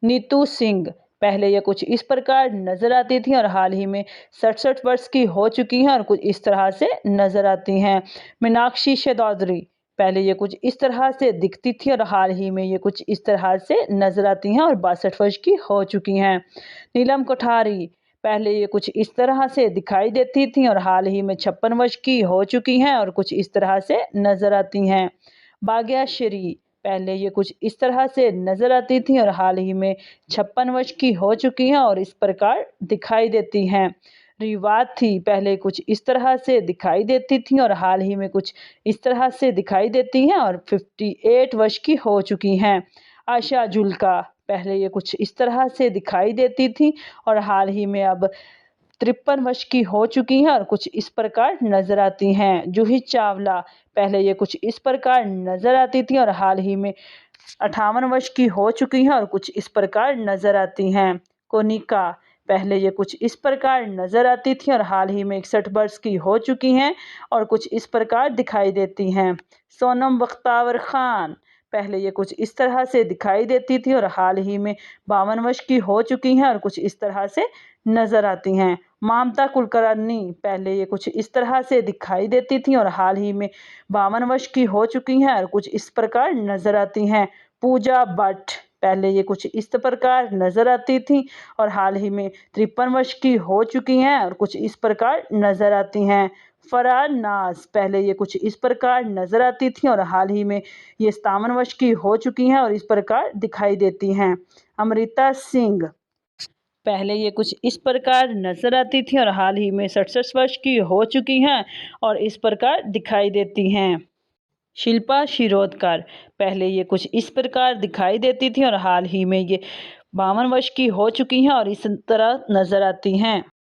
नीतू सिंह, पहले ये कुछ इस प्रकार नजर आती थी और हाल ही में 67 वर्ष की हो चुकी हैं और कुछ इस तरह से नजर आती हैं। मीनाक्षी शेदौदरी, पहले ये कुछ इस तरह से दिखती थी और हाल ही में ये कुछ इस तरह से नजर आती हैं और 62 वर्ष की हो चुकी हैं। नीलम कोठारी, पहले ये कुछ इस तरह से दिखाई देती थी और हाल ही में 56 वर्ष की हो चुकी हैं और कुछ इस तरह से नजर आती हैं। भाग्या श्री, पहले ये कुछ इस तरह से नजर आती थी और हाल ही में 56 वर्ष की हो चुकी हैं और इस प्रकार दिखाई देती हैं। रिवात थी, पहले कुछ इस तरह से दिखाई देती थी और हाल ही में कुछ इस तरह से दिखाई देती हैं और 58 वर्ष की हो चुकी हैं। आशा जुल्का, पहले ये कुछ इस तरह से दिखाई देती थी और हाल ही में अब 53 वर्ष की हो चुकी हैं और कुछ इस प्रकार नजर आती हैं। जूही चावला, पहले ये कुछ इस प्रकार नजर आती थी और हाल ही में 58 वर्ष की हो चुकी हैं और कुछ इस प्रकार नजर आती हैं। कोनिका, पहले ये कुछ इस प्रकार नजर आती थी और हाल ही में 61 वर्ष की हो चुकी हैं और कुछ इस प्रकार दिखाई देती हैं। सोनम बख्तावर खान, पहले ये कुछ इस तरह से दिखाई देती थी और हाल ही में 52 वर्ष की हो चुकी हैं और कुछ इस तरह से नजर आती हैं। ममता कुलकर्णी, पहले ये कुछ इस तरह से दिखाई देती थी और हाल ही में 52 वर्ष की हो चुकी हैं और कुछ इस प्रकार नजर आती हैं। पूजा भट्ट, पहले ये कुछ इस प्रकार नजर आती थी और हाल ही में 53 वर्ष की हो चुकी हैं और कुछ इस प्रकार नजर आती हैं। फरार नाज, पहले ये कुछ इस प्रकार नजर आती थी और हाल ही में ये 57 वर्ष की हो चुकी हैं और इस प्रकार दिखाई देती हैं। अमृता सिंह, पहले ये कुछ इस प्रकार नजर आती थी और हाल ही में 67 वर्ष की हो चुकी हैं और इस प्रकार दिखाई देती हैं। शिल्पा शिरोडकर, पहले ये कुछ इस प्रकार दिखाई देती थी और हाल ही में ये 52 वर्ष की हो चुकी हैं और इस तरह नजर आती हैं।